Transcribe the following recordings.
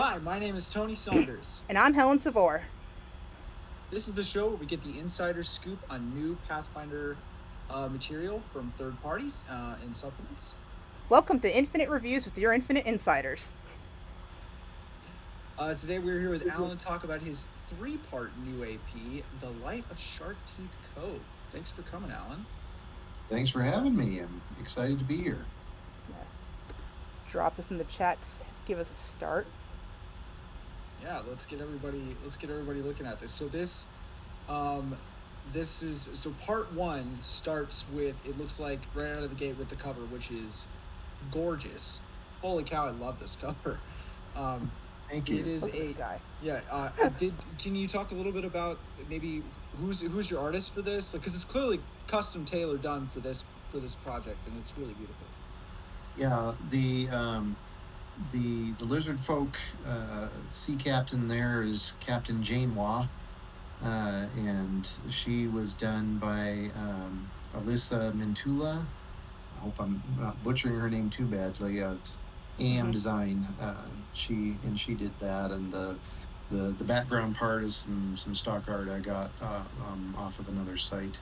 Hi, my name is Tony Saunders. And I'm Helen Savor. This is the show where we get the insider scoop on new Pathfinder material from third parties and supplements. Welcome to Infinite Reviews with your Infinite Insiders. Today we're here with Alan to talk about his three-part new AP, The Light of Sharkteeth Cove. Thanks for coming, Alan. Thanks for having me. I'm excited to be here. Drop this in the chat. Give us a start. Yeah, let's get everybody looking at this. So part one starts with, it looks like right out of the gate with the cover, which is gorgeous. Holy cow, I love this cover. Thank you. It is Look at this guy. Yeah. Can you talk a little bit about maybe who's your artist for this? Because it's clearly custom tailor done for this project, and it's really beautiful. Yeah, the lizard folk sea captain there is Captain Jane Waugh, and she was done by Alyssa Mintula. I hope I'm not butchering her name too badly. It's AM Design. She did that, and the background part is some stock art I got off of another site.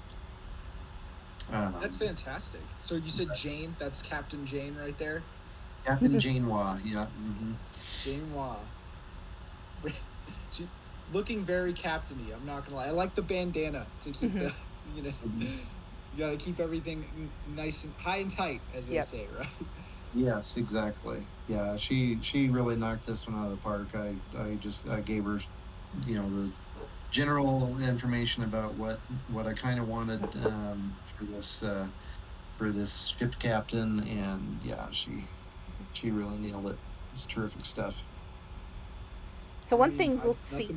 That's fantastic. So you said Jane? That's Captain Jane right there. Captain Jane Waugh, yeah. Jane Waugh. She looking very captainy. I'm not gonna lie. I like the bandana to keep the you gotta keep everything nice and high and tight, as they say, right? Yes, exactly. Yeah, she really knocked this one out of the park. I gave her, the general information about what I kind of wanted for this ship captain, and yeah, she really nailed it. It's terrific stuff. So one thing we'll see.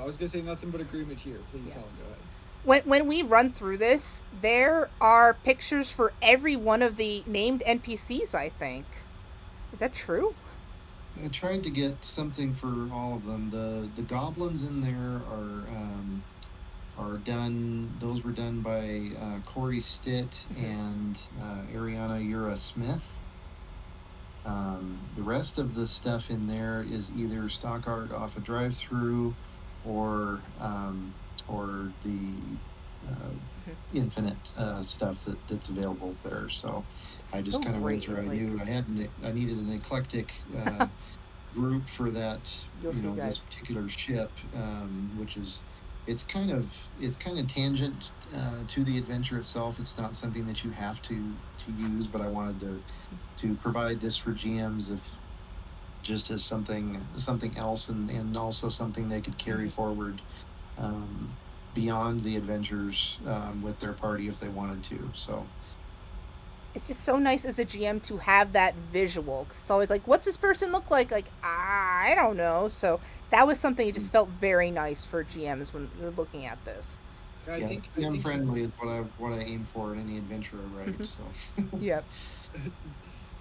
I was gonna say nothing but agreement here. Please, Helen, go ahead. When we run through this, there are pictures for every one of the named NPCs, I think. Is that true? I tried to get something for all of them. The goblins in there are done. Those were done by Corey Stitt and Ariana Ura Smith. The rest of the stuff in there is either stock art off a drive-through or the infinite stuff that's available there. So I just kind of went through. I needed an eclectic group for that. This particular ship, which is it's kind of tangent to the adventure itself. It's not something that you have to use, but I wanted to provide this for GMs if just as something else, and also something they could carry forward beyond the adventures with their party if they wanted to. So it's just so nice as a GM to have that visual. 'Cause it's always like, what's this person look like? Like, I don't know. So that was something that just felt very nice for GMs when you're looking at this. I think GM friendly is what I aim for in any adventure I write. So yep.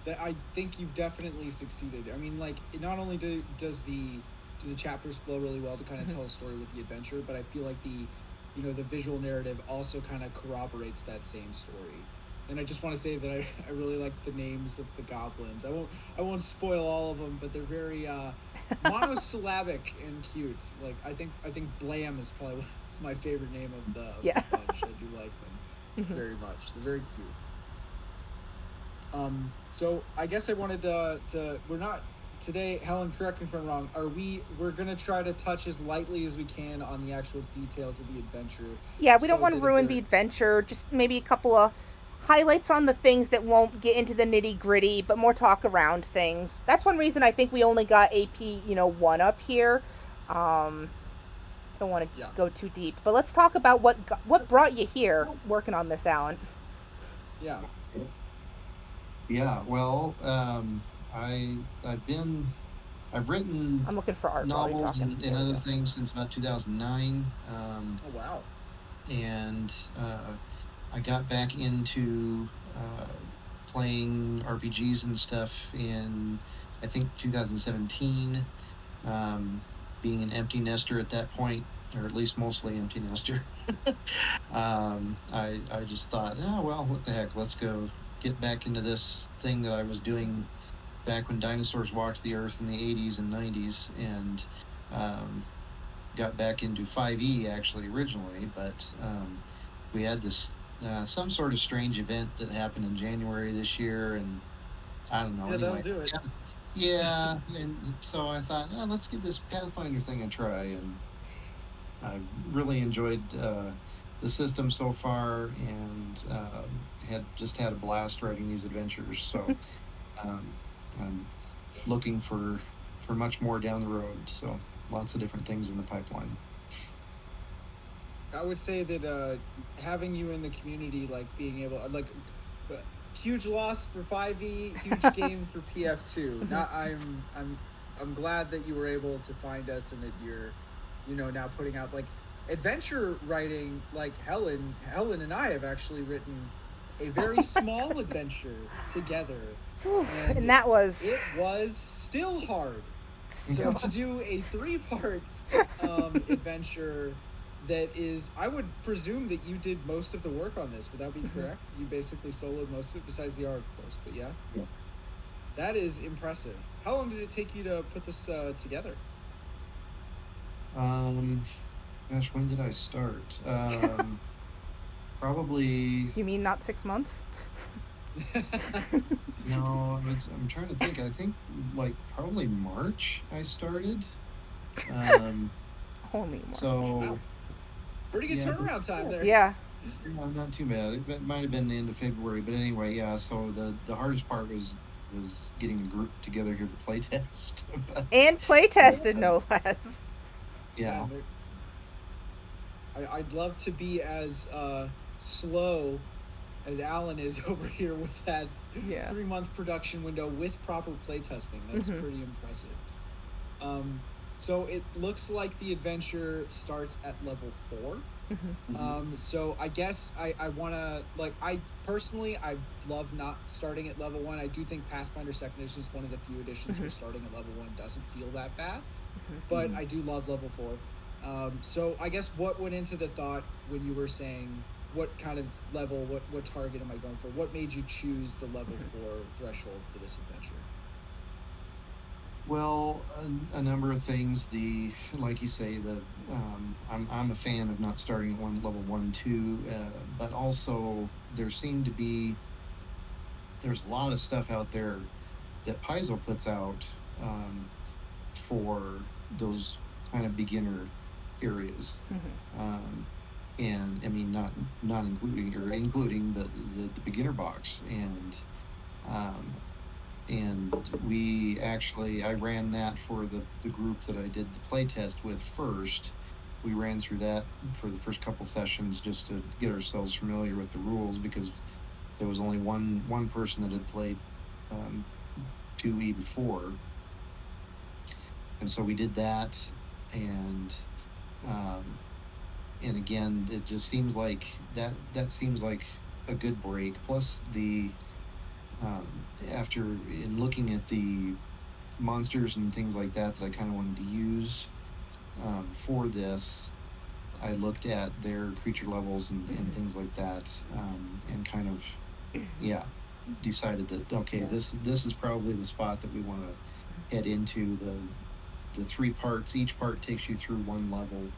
I think you've definitely succeeded. I mean, like, not only do the chapters flow really well to kind of tell a story with the adventure, but I feel like the visual narrative also kind of corroborates that same story. And I just want to say that I really like the names of the goblins. I won't spoil all of them, but they're very monosyllabic and cute. Like I think Blam is probably my favorite name of the bunch. I do like them very much. They're very cute. So I guess I wanted to we're not today, Helen, correct me if I'm wrong. We're gonna try to touch as lightly as we can on the actual details of the adventure. Yeah, we don't want to ruin the adventure. Just maybe a couple of highlights on the things that won't get into the nitty gritty, but more talk around things. That's one reason I think we only got AP, 1 up here. Don't want to go too deep, but let's talk about what brought you here working on this, Alan. Yeah. Yeah. Well, I've written I'm looking for art novels and other things since about 2009. Oh wow! And I got back into playing RPGs and stuff in, I think, 2017. Being an empty nester at that point, or at least mostly empty nester, I just thought, well, what the heck? Let's go get back into this thing that I was doing back when dinosaurs walked the earth in the 80s and 90s, and got back into 5e actually originally, but we had this some sort of strange event that happened in January this year, and I don't know. Yeah, that'll Anyway, do it. yeah, and so I thought, let's give this Pathfinder thing a try, and I've really enjoyed the system so far, and had a blast writing these adventures. So um, I'm looking for much more down the road. So lots of different things in the pipeline. I would say that having you in the community, like being able, like, huge loss for 5e, huge gain for PF2. Now I'm glad that you were able to find us and that you're, now putting out like adventure writing. Like Helen and I have actually written a very small adventure together, And that was it was still hard. So to do a 3-part adventure that is, I would presume that you did most of the work on this. Would that be correct? You basically soloed most of it, besides the art, of course. But yeah, that is impressive. How long did it take you to put this together? Gosh, when did I start? Probably. You mean not 6 months? No, I'm trying to think. I think like probably March I started. Only March. So wow. Pretty good turnaround time there. Yeah. Not too bad. It might have been the end of February, but anyway, yeah. So the hardest part was getting the group together here to play test. And play tested, no less. Yeah. I'd love to be as slow as Alan is over here with that 3-month production window with proper play testing. That's pretty impressive. So it looks like the adventure starts at level 4. So I guess I want to, like, I love not starting at level 1. I do think Pathfinder 2nd Edition is one of the few editions where starting at level 1 doesn't feel that bad. But I do love level 4. So I guess what went into the thought when you were saying what kind of level, what target am I going for? What made you choose the level 4 threshold for this adventure? Well, a number of things. Like you say, I'm a fan of not starting at level 1, 2, but also there's a lot of stuff out there that Paizo puts out for those kind of beginner areas. And I mean, not including the beginner box, and I ran that for the group that I did the play test with first. We ran through that for the first couple sessions just to get ourselves familiar with the rules, because there was only one person that had played 2E before, and so we did that, and again, it just seems like that seems like a good break. Plus after in looking at the monsters and things like that I kind of wanted to use for this, I looked at their creature levels and things like that, and kind of decided that this is probably the spot that we want to head into. The 3 parts, each part takes you through 1 level.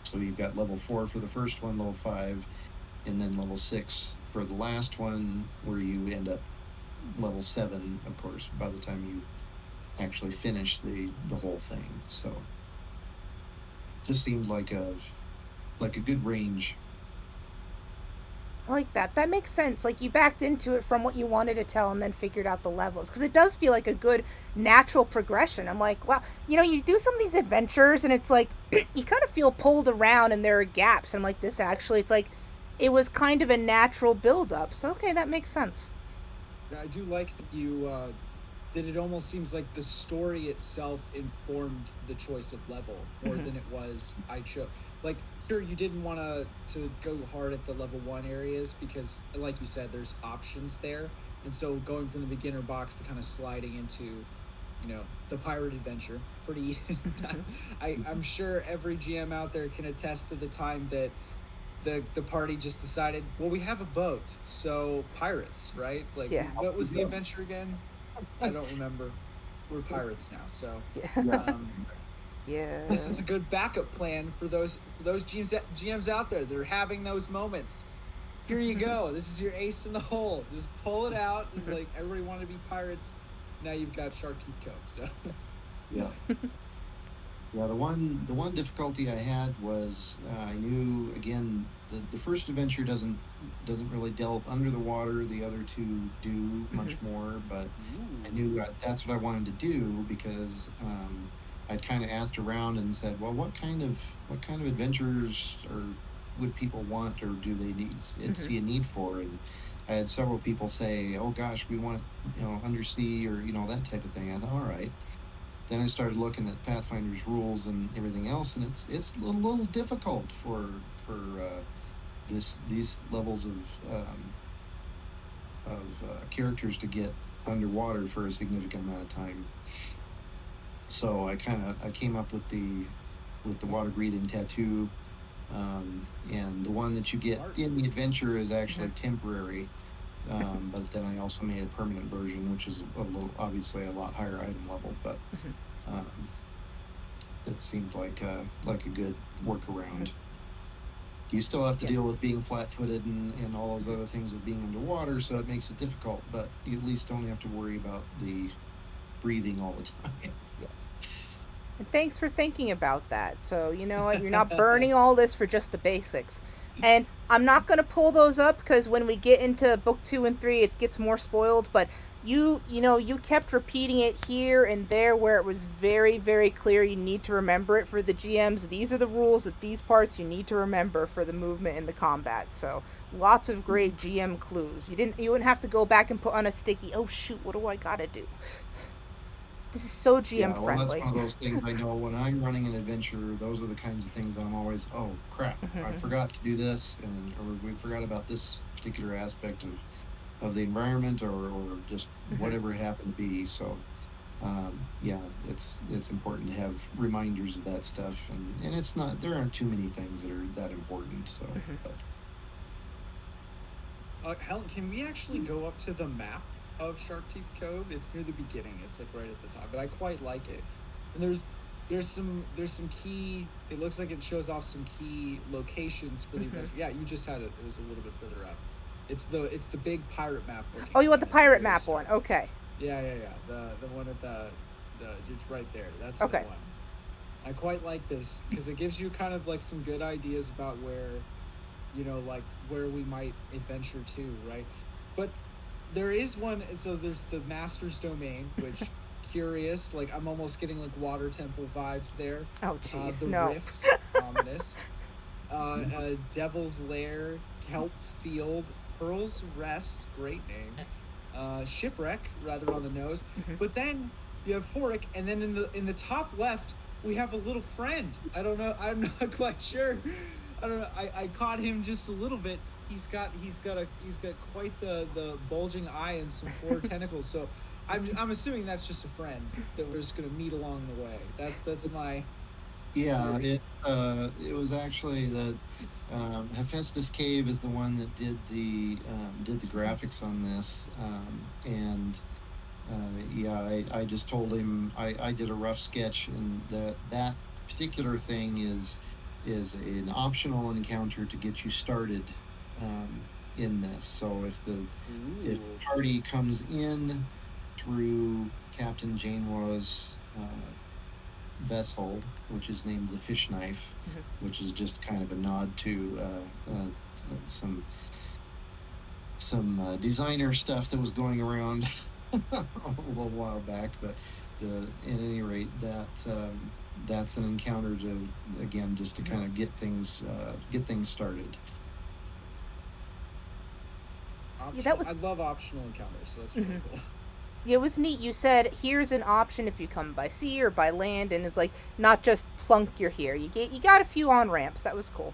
So you've got level 4 for the first one, level 5, and then level 6 for the last one, where you end up level 7, of course, by the time you actually finish the whole thing. So just seemed like a good range. I like that. That makes sense. Like, you backed into it from what you wanted to tell and then figured out the levels. Because it does feel like a good natural progression. I'm like, wow, you do some of these adventures and it's like, you kind of feel pulled around and there are gaps. I'm like, this actually, it's like, it was kind of a natural build-up. So, okay, that makes sense. I do like that that it almost seems like the story itself informed the choice of level more than it was I chose. Like, sure, you didn't want to go hard at the level 1 areas because, like you said, there's options there. And so going from the beginner box to kind of sliding into, the pirate adventure, pretty... I'm sure every GM out there can attest to the time that the party just decided, well, we have a boat, so pirates, right? Like, what was the adventure again? I don't remember. We're pirates now, so Yeah. um, Yeah. this is a good backup plan for those GMs out there that are having those moments. Here you go. This is your ace in the hole. Just pull it out. Just like everybody wanted to be pirates. Now you've got Sharkteeth Cove. So Yeah. Yeah, the one difficulty I had was I knew again the first adventure doesn't really delve under the water. The other two do much more, but I ooh, knew that's what I wanted to do because I'd kind of asked around and said, well, what kind of adventures or would people want or do they see a need for? And I had several people say, oh gosh, we want undersea or that type of thing. I thought, all right. Then I started looking at Pathfinder's rules and everything else, and it's a little difficult for these levels of characters to get underwater for a significant amount of time. So I came up with the water breathing tattoo, and the one that you get smart. in the adventure is actually temporary. But then I also made a permanent version, which is obviously a lot higher item level, but um, it seemed like a good workaround. You still have to Yeah. deal with being flat-footed and all those other things of being underwater, so it makes it difficult. But you at least don't have to worry about the breathing all the time. And thanks for thinking about that. So, you know what? You're not burning all this for just the basics. And I'm not going to pull those up because when we get into book 2 and 3, it gets more spoiled. But you kept repeating it here and there where it was very, very clear you need to remember it for the GMs. These are the rules at these parts you need to remember for the movement and the combat. So, lots of great GM clues. You wouldn't have to go back and put on a sticky, oh shoot, what do I got to do? This is so GM Yeah, well, that's friendly. one of those things I know when I'm running an adventure, those are the kinds of things I'm always, oh crap, I forgot to do this, or we forgot about this particular aspect of the environment or just whatever it happened to be. So, yeah, it's important to have reminders of that stuff, and it's not there aren't too many things that are that important. So, but Helen, can we actually go up to the map of Sharkteeth Cove? It's near the beginning. It's like right at the top, but I quite like it. And there's some key. It looks like it shows off some key locations for the adventure. Yeah, you just had it. It was a little bit further up. It's the big pirate map looking Oh, you want one the at the pirate very map one? start. Okay. Yeah. The one at the it's right there. That's the Okay. one. I quite like this because it gives you kind of like some good ideas about where, like where we might adventure to, right? But there is one. So there's the Master's Domain, which curious. Like I'm almost getting like Water Temple vibes there. Oh, jeez, The no. Rift, ominous. Devil's Lair, Kelp Field, Pearl's Rest, great name. Shipwreck, rather on the nose. But then you have Horrick, and then in the top left we have a little friend. I don't know. I'm not quite sure. I don't know. I caught him just a little bit. He's got quite the bulging eye and some four tentacles. So I'm assuming that's just a friend that we're just gonna meet along the way. That's my yeah, theory. it was actually the Hephaestus Cave is the one that did the graphics on this, and yeah, I just told him I did a rough sketch, and that particular thing is an optional encounter to get you started in this. So if the Ooh. party comes in through Captain Janeway's vessel, which is named the Fish Knife, which is just kind of a nod to some designer stuff that was going around a little while back. But at any rate, that's an encounter to again just to kind of get things started. Yeah, that Optional. I was. love optional encounters, so that's really cool. Yeah, it was neat. You said here's an option if you come by sea or by land, and it's like not just plunk you're here. You got a few on ramps. That was cool.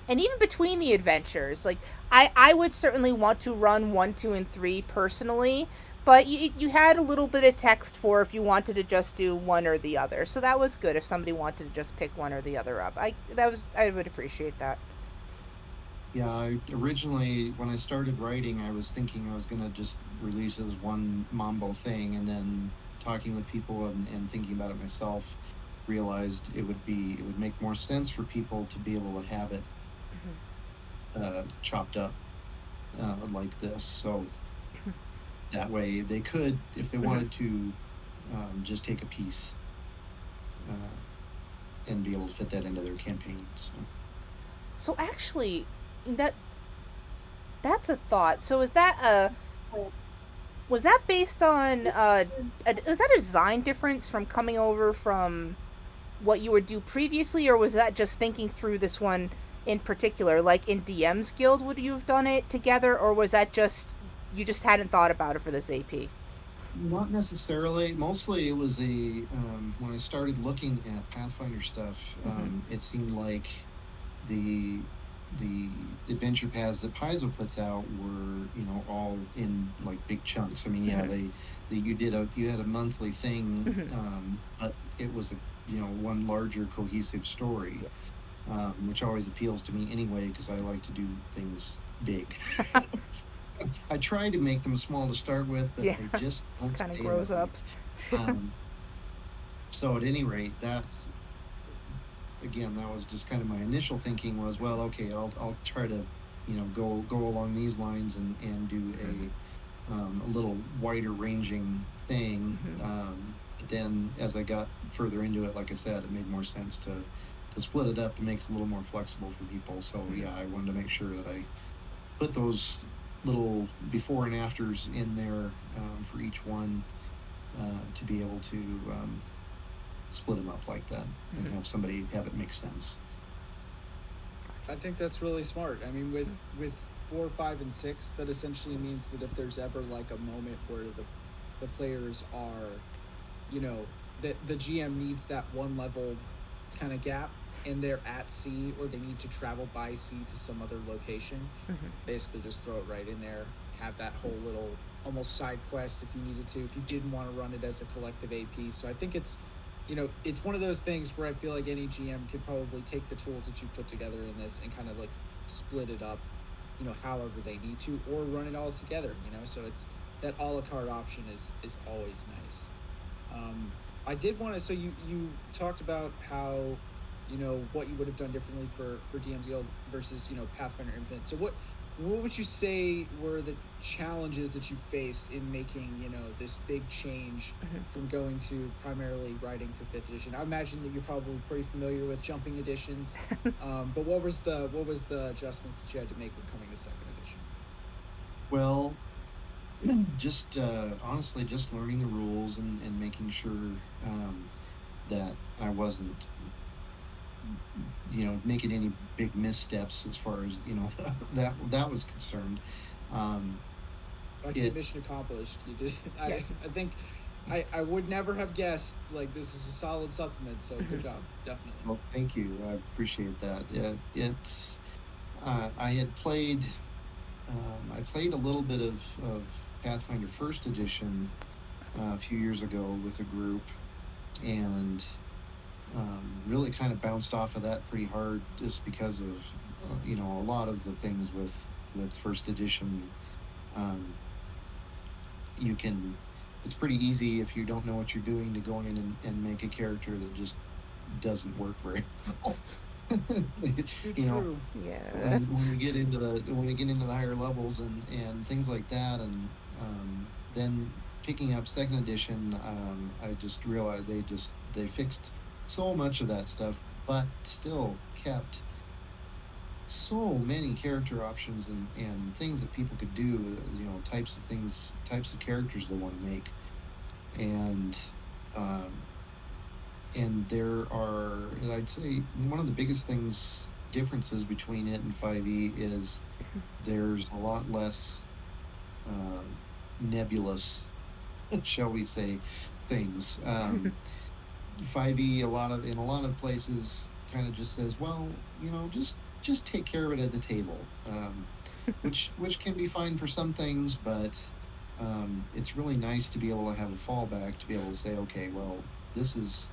And even between the adventures, like I would certainly want to run 1, 2, and 3 personally, but you had a little bit of text for if you wanted to just do one or the other. So that was good if somebody wanted to just pick one or the other up. I would appreciate that. Yeah, originally, when I started writing, I was thinking I was going to just release it as one Mambo thing, and then talking with people and thinking about it myself, realized it would make more sense for people to be able to have it chopped up like this. So that way they could, if they Hmm. wanted to, just take a piece and be able to fit that into their campaign. So So actually, that that's a thought. So is that was that based on was that a design difference from coming over from what you would do previously, or was that just thinking through this one in particular? Like in DM's Guild, would you have done it together, or was that just you just hadn't thought about it for this AP? not necessarily. Mostly, it was when I started looking at Pathfinder stuff, Hmm. it seemed like the adventure paths that Paizo puts out were, all in like big chunks. I mean, yeah, Hmm. you had a monthly thing, Hmm. but it was one larger cohesive story, which always appeals to me anyway because I like to do things big. I try to make them small to start with, but Yeah, they just just don't kind of stay grows that up. way. Um, so at any rate, that again, that was just kind of my initial thinking was, well, okay, I'll try to, go along these lines and do a little wider ranging thing. Hmm. But then as I got further into it, like I said, it made more sense to split it up and make it a little more flexible for people. So Hmm. yeah, I wanted to make sure that I put those little before and afters in there for each one to be able to split them up like that and have somebody have it make sense. I think that's really smart. I mean, with 4, 5, and 6, that essentially means that if there's ever like a moment where the players are, you know, that the GM needs that one level kind of gap, and they're at sea or they need to travel by sea to some other location, Hmm. basically just throw it right in there. Have that whole little almost side quest if you needed to, if you didn't want to run it as a collective AP. So I think it's one of those things where I feel like any GM could probably take the tools that you put together in this and kind of like split it up, however they need to, or run it all together. So it's that a la carte option is always nice. I did want to. So you talked about how, what you would have done differently for DM's Guild versus Pathfinder Infinite. So what would you say were the challenges that you faced in making this big change from going to primarily writing for fifth edition? I imagine that you're probably pretty familiar with jumping editions, but what was the adjustments that you had to make when coming to second edition? Well, just honestly, just learning the rules and making sure that I wasn't, making any big missteps as far as that was concerned. Um, I'd say it mission accomplished. You did. Yeah. I think I would never have guessed like this is a solid supplement. So good Hmm. job, definitely. Well, thank you. I appreciate that. It's I had played. I played a little bit of Pathfinder First Edition a few years ago with a group, and really kind of bounced off of that pretty hard just because of a lot of the things with First Edition. Um, you can it's pretty easy if you don't know what you're doing to go in and make a character that just doesn't work very well. Too you know true. Yeah. when we get into the higher levels and things like that, and then picking up second edition, I just realized they fixed so much of that stuff, but still kept so many character options and things that people could do, types of things, types of characters they want to make. And um, there are, and I'd say one of the biggest things differences between it and 5e is there's a lot less um, nebulous, shall we say, things. 5e, in a lot of places kind of just says, well, just take care of it at the table, which can be fine for some things, but it's really nice to be able to have a fallback to be able to say, okay, well, this is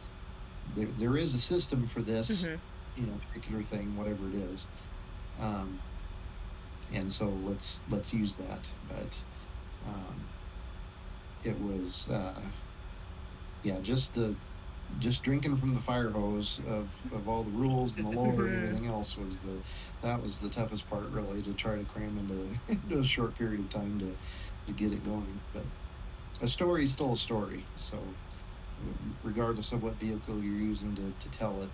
there is a system for this, Hmm. particular thing, whatever it is. Um, and so let's use that. But um, it was yeah, just drinking from the fire hose of all the rules and the lore and Hmm. everything else was that was the toughest part, really, to try to cram into into a short period of time to get it going. But a story is still a story, so regardless of what vehicle you're using to tell it,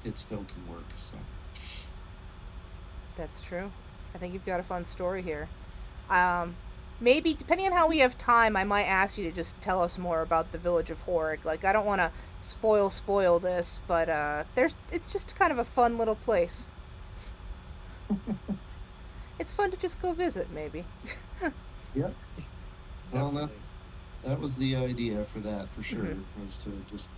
it still can work. So That's true. I think you've got a fun story here. Um, Maybe depending on how we have time, I might ask you to just tell us more about the village of Horrick. Like I don't want to spoil this, but there's it's just kind of a fun little place. It's fun to just go visit, maybe. yeah, well, Definitely. that was the idea for that for Hmm. sure, was to just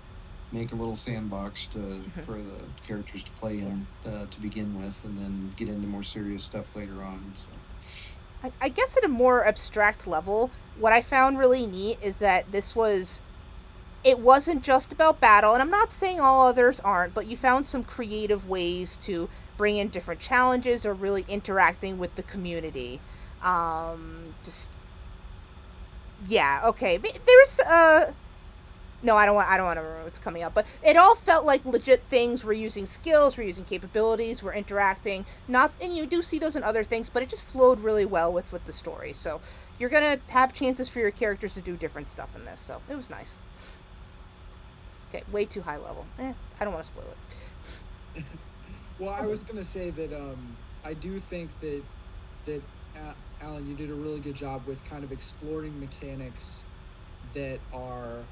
make a little sandbox Hmm. for the characters to play Yeah. in to begin with, and then get into more serious stuff later on. So I guess at a more abstract level, what I found really neat is that it wasn't just about battle, and I'm not saying all others aren't, but you found some creative ways to bring in different challenges or really interacting with the community. Just yeah, okay. There's no, I don't want to remember what's coming up, but it all felt like legit things. We're using skills, we're using capabilities, we're interacting. Not, and you do see those in other things, but it just flowed really well with the story. So you're gonna have chances for your characters to do different stuff in this. So it was nice. Okay, way too high level. I don't want to spoil Well, I okay. was gonna say that I do think that Alan, you did a really good job with kind of exploring mechanics that are,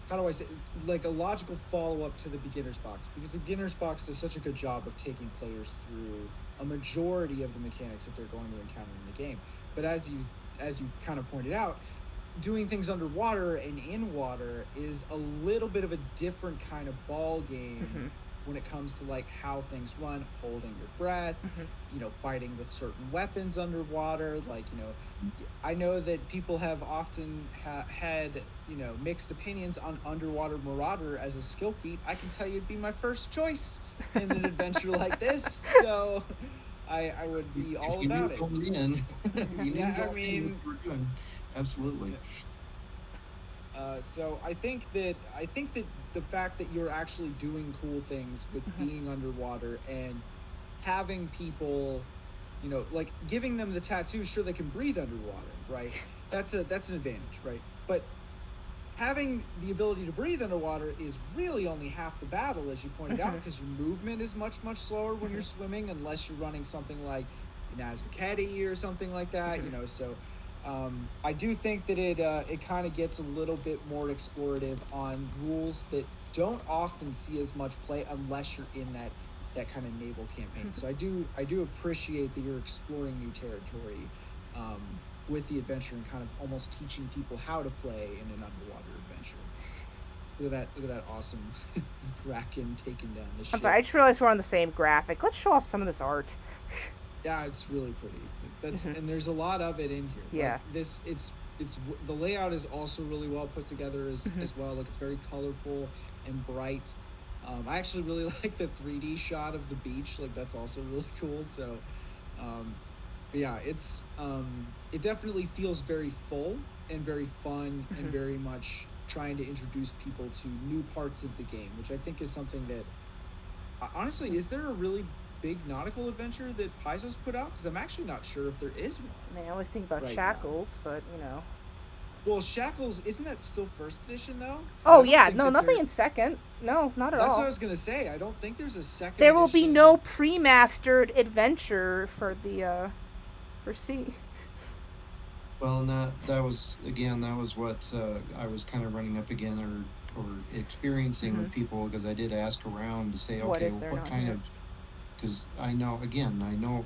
how do I say, like a logical follow up to the beginner's box, because the beginner's box does such a good job of taking players through a majority of the mechanics that they're going to encounter in the game. But as you kind of pointed out, doing things underwater and in water is a little bit of a different kind of ball it. game when it comes to like how things run, holding your breath, fighting with certain weapons underwater. Like, I know that people have often had, mixed opinions on Underwater Marauder as a skill feat. I can tell you it'd be my first choice in an adventure like this. So I would be If all you knew about it. going in, if you knew Yeah, I going in what mean, you were doing, absolutely. so I think that the fact that you're actually doing cool things with being underwater and having people, like giving them the tattoo, sure they can breathe underwater, right? That's an advantage, right? But having the ability to breathe underwater is really only half the battle, as you pointed out, because your movement is much slower when you're swimming, unless you're running something like an Azuketi or something like that. So I do think that it kind of gets a little bit more explorative on rules that don't often see as much play unless you're in that kind of naval campaign. So I do appreciate that you're exploring new territory with the adventure and kind of almost teaching people how to play in an underwater adventure. Look at that awesome kraken taking down the I'm sorry, ship. I just realized we're on the same graphic. Let's show off some of this art. Yeah, it's really pretty. And there's a lot of it in here. Like Yeah. this, it's the layout is also really well put together as well. Like it's very colorful and bright. I actually really like the 3D shot of the beach. Like that's also really cool. So, um, but yeah, it definitely feels very full and very fun and very much trying to introduce people to new parts of the game, which I think is something that honestly, is there a really big nautical adventure that Paizo's put out? Because I'm actually not sure if there is one I mean, I always think about right now. shackles, but you know. Well, Shackles, isn't that still first edition though? Because Oh I don't yeah, think no, that nothing there. in second. No, not at That's what I all. was gonna say. I don't think there's a second There will be no edition. pre-mastered adventure for the for C. Well, and that was again, that was what I was kind of running up again, or experiencing with people, because I did ask around to say, What okay, is well, there what not kind here? of, because I know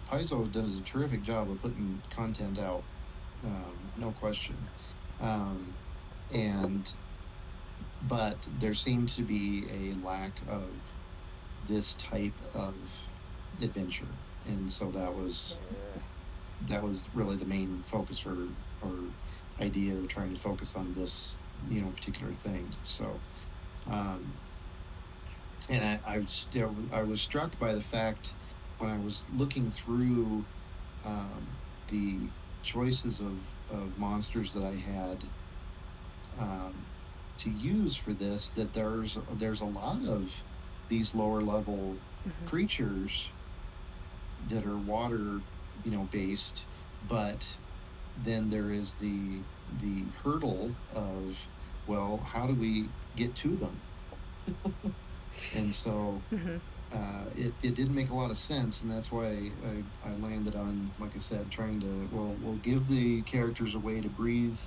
Paizo does a terrific job of putting content out, no question, um, and but there seems to be a lack of this type of adventure, and so that was really the main focus, or idea of trying to focus on this particular thing. So um and I was struck by the fact, when I was looking through um, the choices of monsters that I had um, to use for this, that there's a lot of these lower level Hmm. creatures that are water, based, but then there is the hurdle of, well, how do we get to them? And so Hmm. it didn't make a lot of sense, and that's why I landed on, like I said, trying to, well, we'll give the characters a way to breathe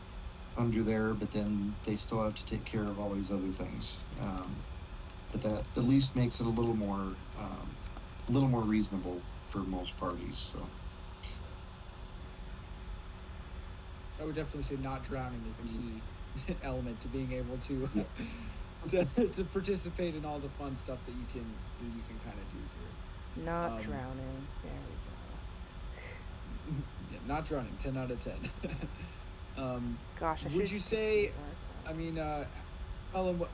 under there, but then they still have to take care of all these other things. But that at least makes it a little more reasonable for most parties. So I would definitely say not drowning is a key element to being able to yeah. to participate in all the fun stuff that you can kind of do here. Not drowning. There Yeah, not drowning. 10 out of 10. um, Gosh, I should would have you just taken say? some arts I mean, Alan, what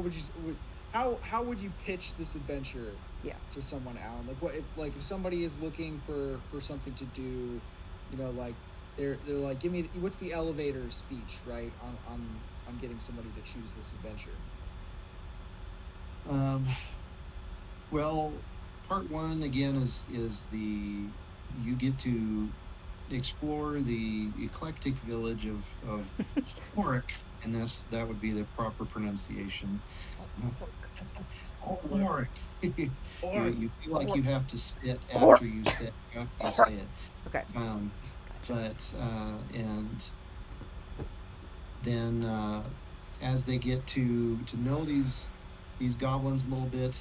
would you? How would you pitch this adventure Yeah. to someone, Alan? Like if somebody is looking for something to do, like they're like, give me what's the elevator speech, right? On getting somebody to choose this adventure. Um, well, part one again is the you get to explore the eclectic village of Horrick, and that would be the proper pronunciation. Oh, Horrick. you Or you feel like Or, you have to spit or, after you or. say it. Okay. Um, Gotcha. but and then as they get to know these goblins a little bit,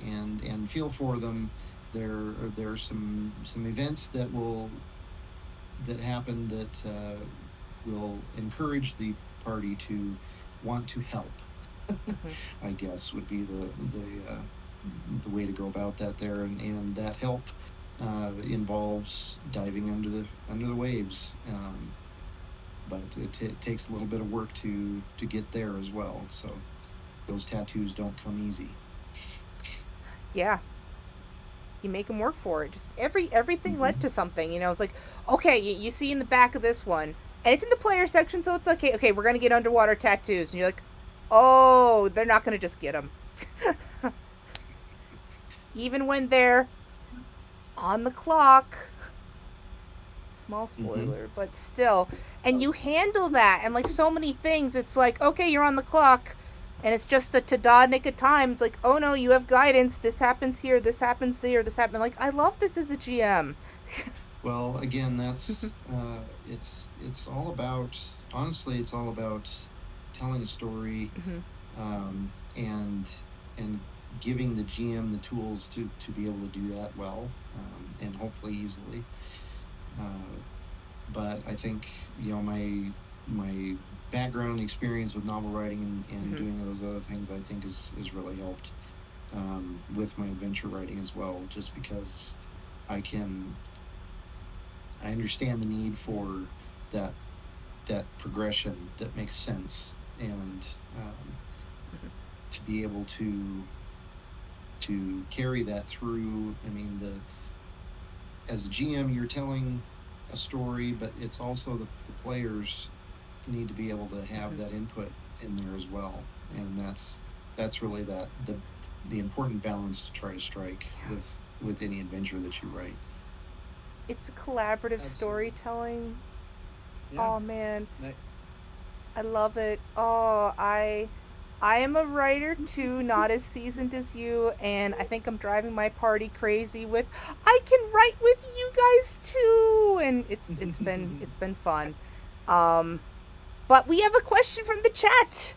and feel for them, there's some events that happen that will encourage the party to want to help. Hmm. I guess would be the way to go about that there, and that help involves diving under the waves. But it takes a little bit of work to get there as well. So those tattoos don't come easy. Yeah. You make them work for it. Just everything led Mm-hmm. to something. It's like, okay, you see in the back of this one, and it's in the player section, so it's okay. Okay, we're gonna get underwater tattoos, and you're like, oh, they're not gonna just get them. Even when they're on the clock. Small Mm-hmm. spoiler, but still. And you handle that, and like so many things, it's like, okay, you're on the clock, and it's just the to nick of time. It's like, oh no, you have guidance. This happens here. This happens there. This happens. Like, I love this as a GM. Well, again, that's it's all about, honestly, it's all about telling a story, Hmm. and giving the GM the tools to be able to do that well, and hopefully easily. Uh, but I think my background experience with novel writing and Hmm. doing those other things, I think is really helped with my adventure writing as well, just because I can I understand the need for that that progression that makes sense, and to be able to carry that through. I mean, the as a GM, you're telling a story, but it's also the players need to be able to have Hmm. that input in there as well, and that's really the important balance to try to strike Yeah. with any adventure that you write. It's collaborative Absolutely. storytelling. Yeah. Oh man, That, I love it. I am a writer too, not as seasoned as you, and I think I'm driving my party crazy with I can write with you guys too, and it's been fun. Um, but we have a question from the chat.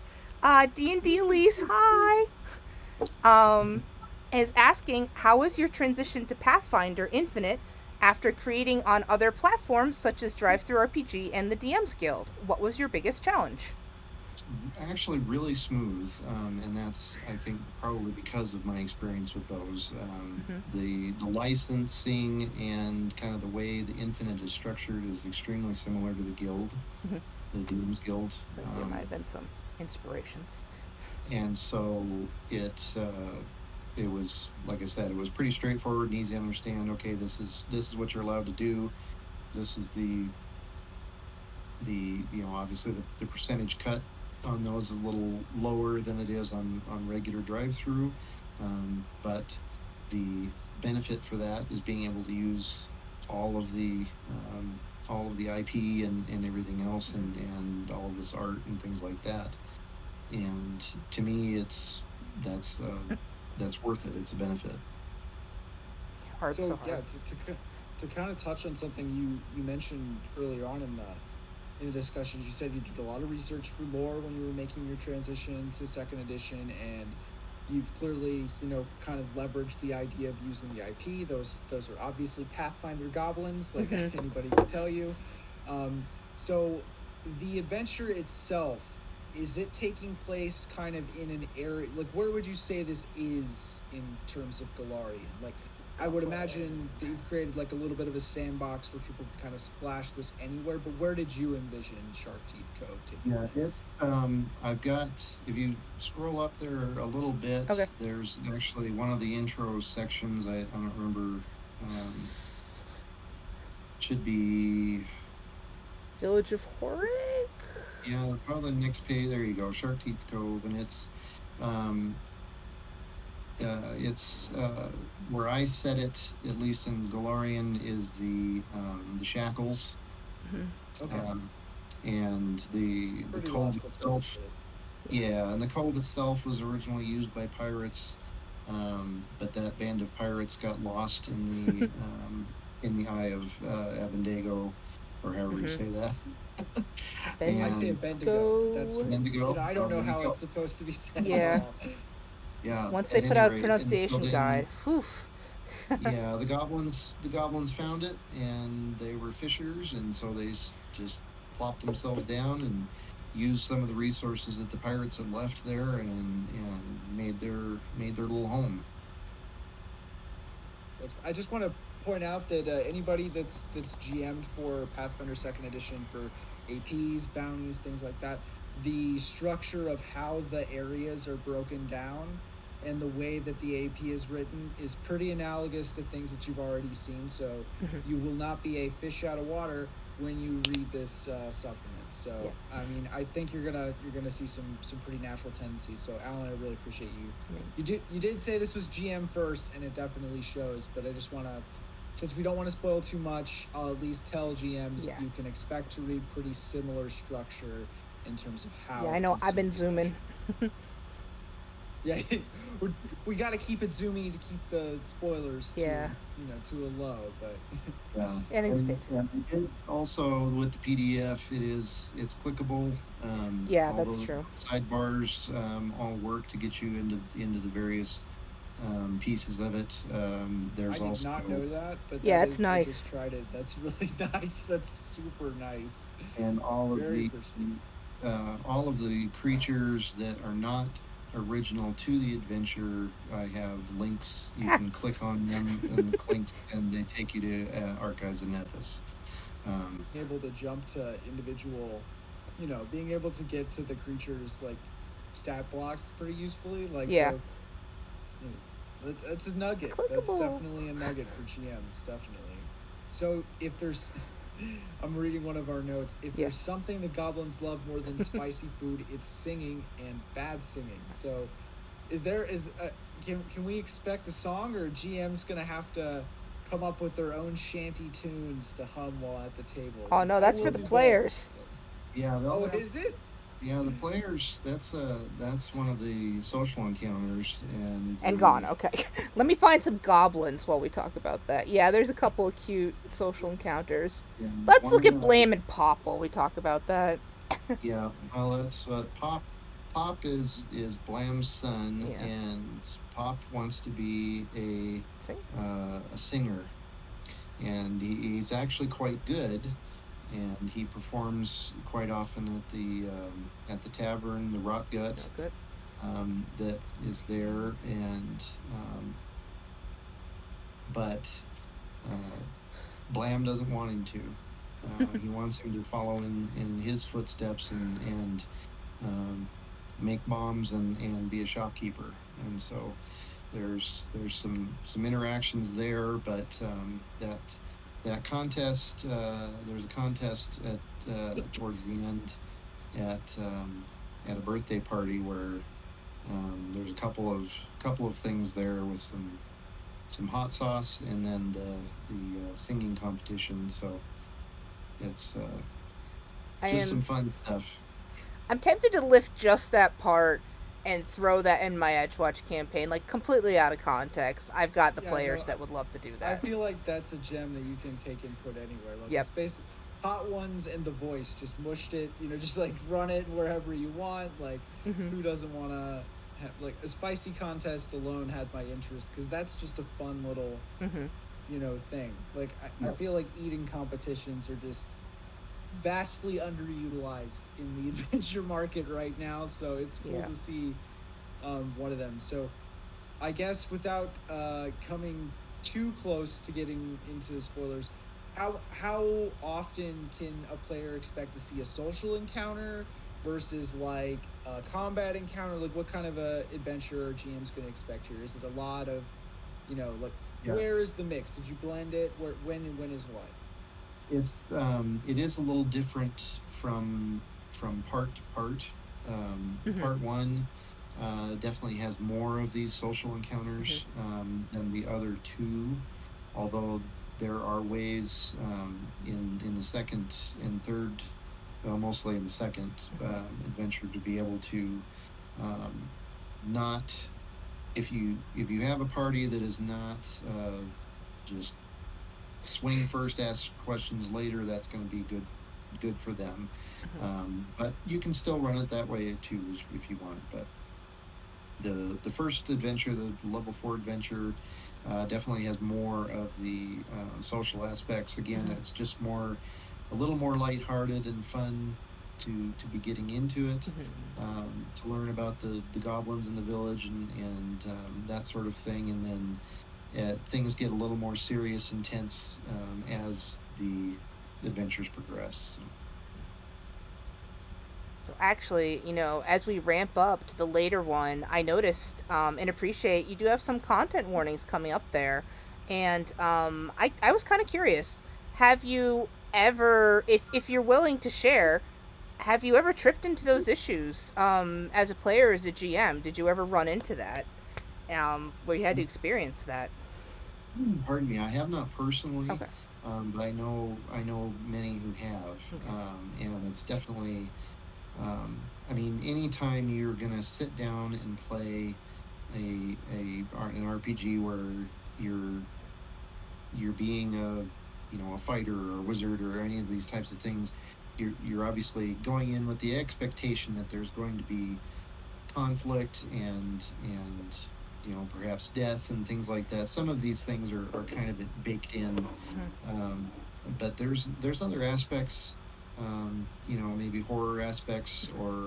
D&D Elise, hi. Um, is asking how was your transition to Pathfinder Infinite after creating on other platforms such as Drive Through RPG and the DM's Guild? What was your biggest challenge? Actually really smooth, and that's, I think, probably because of my experience with those. Mm-hmm. The licensing and kind of the way the Infinite is structured is extremely similar to the Guild, Mm-hmm. the DM's Guild. I there might have been some inspirations. And so it it was, like I said, it was pretty straightforward and easy to understand. Okay, this is what you're allowed to do. This is the obviously the percentage cut on those is a little lower than it is on regular drive through, but the benefit for that is being able to use all of the um, all of the IP and everything else, and all of this art and things like that. And to me, that's worth it. It's a benefit. Art's so So yeah, hard. to kind of touch on something you mentioned earlier on in the discussions, you said you did a lot of research for lore when you were making your transition to second edition, and you've clearly kind of leveraged the idea of using the IP. Those are obviously Pathfinder goblins, like Mm-hmm. anybody can tell you. Um, so the adventure itself, is it taking place kind of in an area, like where would you say this is in terms of Galarian? Like I would imagine that you've created like a little bit of a sandbox where people can kind of splash this anywhere, but where did you envision Sharkteeth Cove taking Yeah, place? it's I've got, if you scroll up there a little bit, Okay. there's actually one of the intro sections. I don't remember. Should be, Village of Horrick. yeah, probably the next page. There you go, Sharkteeth Cove, and um it's where I set it, at least in Galarian, is the shackles, Okay, um, and the pretty cove logical place to itself. put it. Yeah, and the cove itself was originally used by pirates, but that band of pirates got lost in the eye of Abendago, or however you Mm-hmm. say that. I say a And Bendigo, but that's Bendigo. Bendigo. I don't Oh, know there you how go. it's supposed to be said at Yeah. all. Yeah. Once they At put any out a rate, and so pronunciation guide. then, Whew. yeah, the goblins found it, and they were fishers, and so they just plopped themselves down and used some of the resources that the pirates had left there, and made their little home. I just want to point out that anybody that's GM'd for Pathfinder Second Edition for APs, bounties, things like that, the structure of how the areas are broken down and the way that the AP is written is pretty analogous to things that you've already seen. So you will not be a fish out of water when you read this supplement. Yeah. So I mean, I think you're gonna see some pretty natural tendencies. So Alan, I really appreciate you. I mean, You did say this was GM first, and it definitely shows. But I just want to, since we don't want to spoil too much, I'll at least tell GMs yeah. you can expect to read pretty similar structure in terms of how Yeah, I it know. I've been consumes the zooming. adventure. Yeah, we got to keep it zoomy to keep the spoilers to Yeah. to a low. But Yeah, And in and, space. and I did also, with the PDF, it's clickable. Yeah, All that's the true. sidebars all work to get you into the various pieces of it. I There's did also, not know that. But Yeah, that it's is, I just nice. tried it. That's really nice. That's super nice. and Very appreciative. all of the creatures that are not original to the adventure. I have links. You Ah, can click on them and the links, and they take you to Archives of Nethys. Um, Able to jump to individual, being able to get to the creatures like stat blocks pretty usefully. Like yeah. so, that's a It's nugget. That's clickable. definitely a nugget for GMs. Definitely. So if there's, I'm reading one of our notes. If Yeah. there's something the goblins love more than spicy food, it's singing and bad singing. So, can we expect a song, or GM's gonna have to come up with their own shanty tunes to hum while at the table? Oh 'Cause no, I that's will for the do both. players. yeah, they'll Oh, have. is it? Yeah, the players. That's one of the social encounters, and And gone. the Okay. Let me find some goblins while we talk about that. Yeah, there's a couple of cute social encounters. yeah, Let's look one at Blam and Pop while we talk about that. yeah. Well, that's what Pop. Pop is Blam's son, Yeah. and Pop wants to be See? a singer, and he's actually quite good, and he performs quite often at the tavern, the Rot No Gut, good. that is there, and but Blam doesn't want him to. He wants him to follow in his footsteps, and um, make bombs and be a shopkeeper. And so there's some interactions there, but that contest, there's a contest at towards the end at a birthday party where there's a couple of things there with some hot sauce, and then the singing competition. So it's I just some am fun stuff. I'm tempted to lift just that part and throw that in my Edgewatch campaign, like completely out of context. I've got the Yeah, players no, that would love to do I that. feel like that's a gem that you can take and put anywhere. Like Yep. it's basically Hot Ones and The Voice just mushed it. You know, just like run it wherever you want. Like Hmm. who doesn't want to have like a spicy contest alone had my interest because that's just a fun little Hmm. thing. Like I Yep. feel like eating competitions are just vastly underutilized in the adventure market right now. So it's cool Yeah. to see one of them. So I guess without coming too close to getting into the spoilers, how often can a player expect to see a social encounter versus like a combat encounter? Like, what kind of a adventure or GM's going to expect here? Is it a lot of, like Yeah. where is the mix? Did you blend it? Where, when is what? It is a little different from part to part. Hmm. Part one definitely has more of these social Hmm. encounters than the other two, although there are ways in the second and third, well, mostly in the second adventure, to be able to um, not, if you have a party that is not just swing first, ask questions later, that's going to be good for them. But you can still run it that way too if you want. But the first adventure, the level 4 adventure, definitely has more of the social aspects. Again, Hmm. it's just a little more lighthearted and fun to be getting into it, Hmm. to learn about the goblins in the village and that sort of thing, and then things get a little more serious and tense as the adventures progress. So, So actually, as we ramp up to the later one, I noticed and appreciate you do have some content warnings coming up there, and I was kind of curious. Have you ever, if you're willing to share, have you ever tripped into those issues as a player, as a GM? Did you ever run into that where you had to experience that? pardon me, I have not personally, Okay. but I know many who have, Okay. and it's definitely. I mean, anytime you're gonna sit down and play an RPG where you're you're being a fighter or a wizard or any of these types of things, you're obviously going in with the expectation that there's going to be conflict and perhaps death and things like that. Some of these things are kind of baked in, Hmm. um, but there's other aspects, maybe horror aspects, or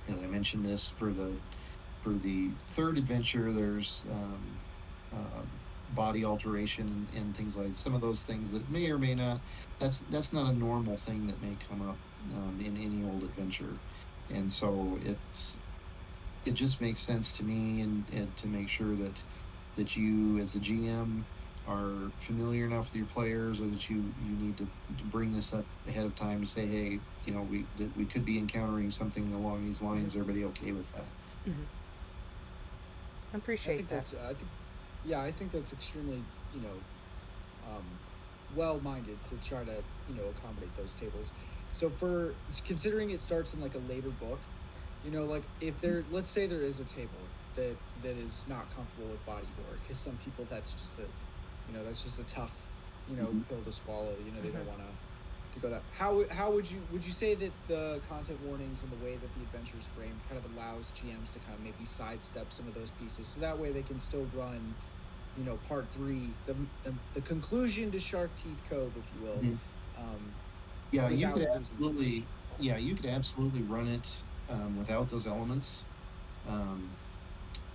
as I mentioned this for the third adventure, there's uh, body alteration and things like some of those things that may or may not. That's not a normal thing that may come up in any old adventure, and so it just makes sense to me, and to make sure that you as the GM are familiar enough with your players, or that you need to bring this up ahead of time to say, hey, we could be encountering something along these lines. Everybody okay with that? Hmm. I I appreciate think that. that's I think yeah, I think that's extremely you know um, well minded to try to accommodate those tables. So for considering it starts in like a later book, like if there, let's say there is a table that is not comfortable with body horror, because some people that's just a tough Mhm. pill to swallow. They don't want Hmm. to go that. How would you say that the content warnings and the way that the adventure is framed kind of allows GMs to kind of maybe sidestep some of those pieces, so that way they can still run part three, the conclusion to Sharkteeth Cove, if you will, Mhm. um, Yeah, without losing too much. you could absolutely run it without those elements. Um,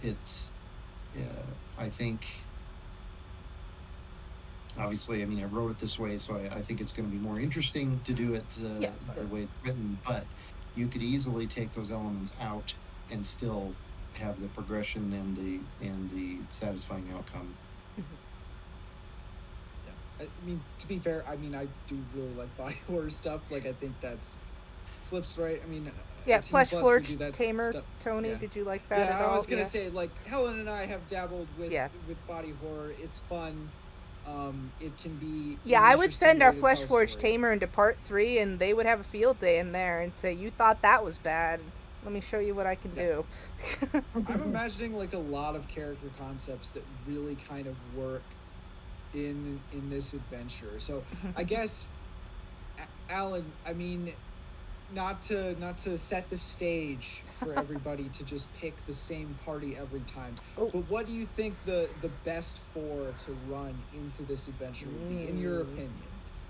it's, I think, obviously, I mean, I wrote it this way, so I think it's going to be more interesting to do it Yeah. the Sure. way it's written. But you could easily take those elements out and still have the progression and the satisfying outcome. Yeah. I mean, to be fair, I mean, I do really like body horror stuff. Like, I think that's slips right. I mean, Yeah, at Team Flesh Plus, we Forge do that Tamer, stuff. Tony, Yeah. did you like that Yeah, at all? I was gonna Yeah. say, like, Helen and I have dabbled Yeah. with body horror. It's fun. It can be Yeah, an I would interesting send our way to Flesh tell a Forge story. Tamer into part 3, and they would have a field day in there and say, "You thought that was bad. Let me show you what I can do." I'm imagining like a lot of character concepts that really kind of work in this adventure. So I guess, Alan, I mean, not to set the stage for everybody to just pick the same party every time. Oh. But what do you think the best 4 to run into this adventure would be, in your opinion?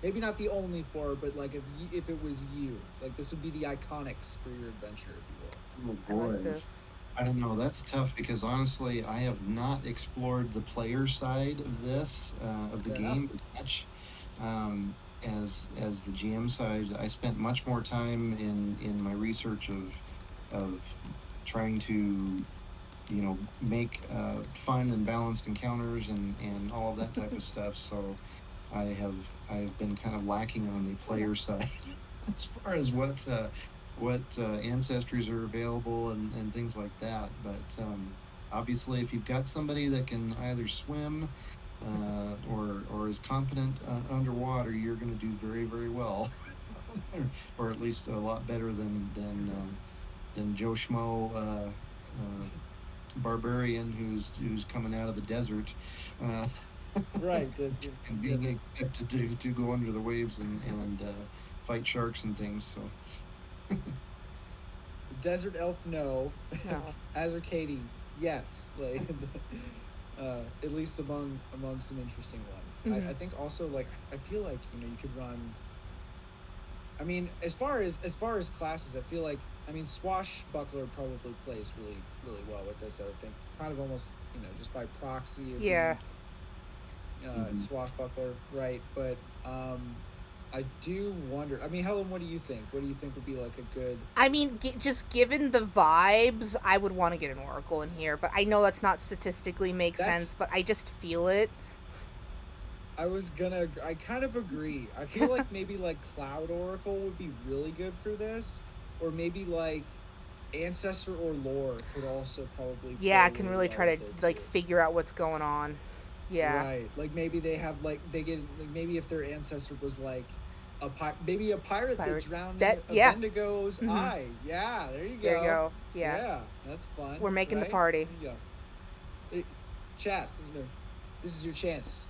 Maybe not the only 4, but like if it was you, like this would be the iconics for your adventure, if you will. Oh boy. I like this. I don't know. That's tough because honestly, I have not explored the player side of this of the Fair game as much as the GM side. I spent much more time in my research of trying to make fun and balanced encounters and all of that type of stuff. So I've been kind of lacking on the player side as far as what ancestries are available and things like that. But obviously, if you've got somebody that can either swim or is competent underwater, you're going to do very, very well, or at least a lot better than Joe Schmo barbarian who's coming out of the desert. Right. And being expected to go under the waves and fight sharks and things. So. Desert elf, no. No. Azur Katie, yes. Like, at least among some interesting ones. Mm-hmm. I think also, like, I feel like you could run. I mean, as far as classes, I feel like, I mean, Swashbuckler probably plays really, really well with this. I would think, kind of almost just by proxy. Of Yeah. Swashbuckler, right? But I do wonder. I mean, Helen, what do you think? What do you think would be like a good? I mean, just given the vibes, I would want to get an Oracle in here, but I know that's not statistically make sense, but I just feel it. I kind of agree. I feel like maybe like Cloud Oracle would be really good for this, or maybe like Ancestor or Lore could also probably. Yeah, I can really try to like figure out what's going on. Yeah. Right. Like maybe they have like they get like maybe if their ancestor was like a pirate that drowned in Bendigo's eye. Yeah, there you go. There you go. Yeah. Yeah, that's fun. We're making the party. There you go. Chat, this is your chance.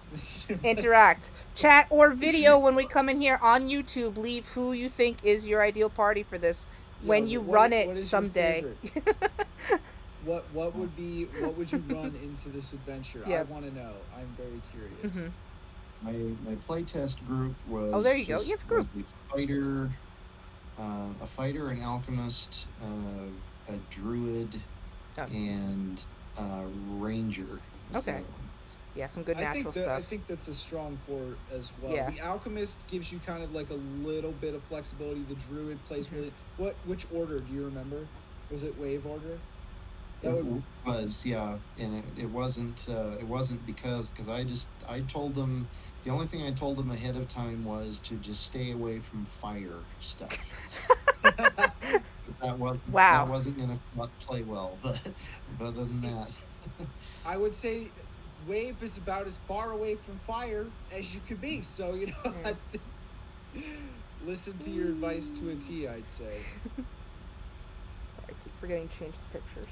Interact. Chat or video when we come in here on YouTube. Leave who you think is your ideal party for this when you run it someday. What would you run into this adventure? Yeah. I want to know. I'm very curious. Mm-hmm. My playtest group was. Oh, there you go. You have a group. A fighter, an alchemist, a druid, and a ranger. Okay. Yeah, some good natural stuff. I think that's a strong 4 as well. Yeah. The alchemist gives you kind of like a little bit of flexibility. The druid plays really. Which order do you remember? Was it wave order? Was, yeah, and it wasn't because I told them, the only thing I told them ahead of time was to just stay away from fire stuff. that wasn't going to play well, but other than that. I would say wave is about as far away from fire as you could be, so listen to your advice to a T, I'd say. Sorry, I keep forgetting to change the pictures.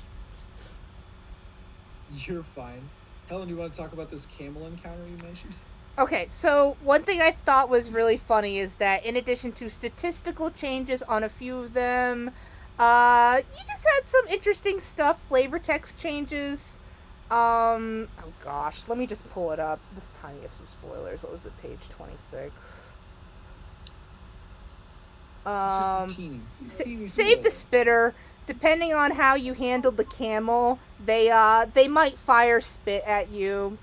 You're fine. Helen, do you want to talk about this camel encounter you mentioned? Okay, so one thing I thought was really funny is that in addition to statistical changes on a few of them, you just had some interesting stuff, flavor text changes. Oh gosh, let me just pull it up. This tiniest of spoilers. What was it, page 26? It's just a teeny save the spitter. Depending on how you handled the camel, they might fire spit at you,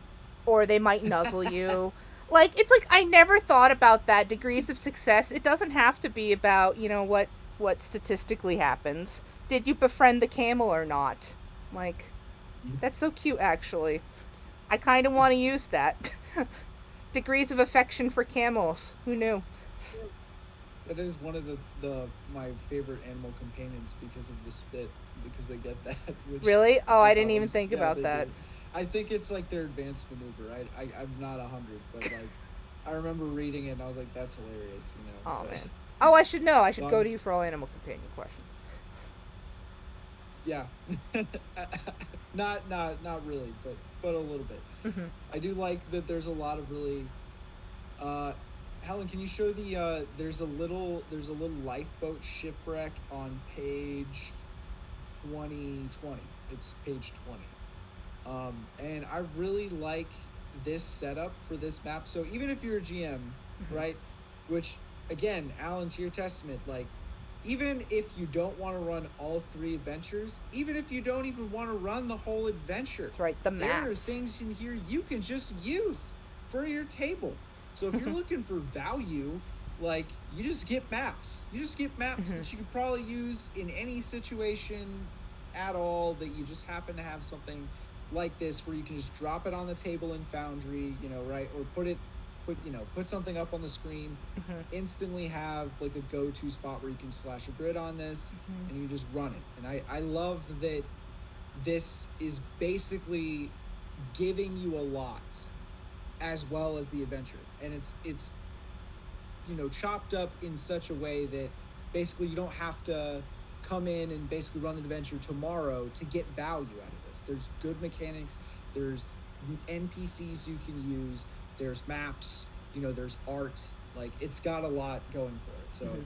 or they might nuzzle you. Like, it's like I never thought about that. Degrees of success. It doesn't have to be about what statistically happens. Did you befriend the camel or not? Like, Mhm. that's so cute, actually. I kind of want to use that. Degrees of affection for camels. Who knew? That is one of the my favorite animal companions because of the spit, because they get that, which Really? Oh, I I didn't thought even was, think yeah, about they that. do. I think it's like their advanced maneuver. I'm not 100, but like I remember reading it and I was like, that's hilarious, you know. Oh, But man. Oh, I should know. I should so go I'm, to you for all animal companion questions. yeah, not really, but a little bit. Mm-hmm. I do like that. There's a lot of really. Uh, Helen, can you show the? There's a little lifeboat shipwreck on page 2020. It's page 20. And I really like this setup for this map. So even if you're a GM, Mm-hmm. right? Which again, Alan, to your testament, like even if you don't want to run all three adventures, even if you don't even want to run the whole adventure, That's right, the there are maps. things in here you can just use for your table. So if you're looking for value, like you just get maps. You just get maps Mm-hmm. that you could probably use in any situation at all that you just happen to have something like this where you can just drop it on the table in Foundry, right? Or put something up on the screen, Mm-hmm. instantly have like a go-to spot where you can slash a grid on this Mm-hmm. and you just run it. And I love that this is basically giving you a lot as well as the adventure. And it's chopped up in such a way that basically you don't have to come in and basically run the adventure tomorrow to get value out of this. There's good mechanics, there's NPCs you can use, there's maps, there's art. Like it's got a lot going for it. So Mm-hmm.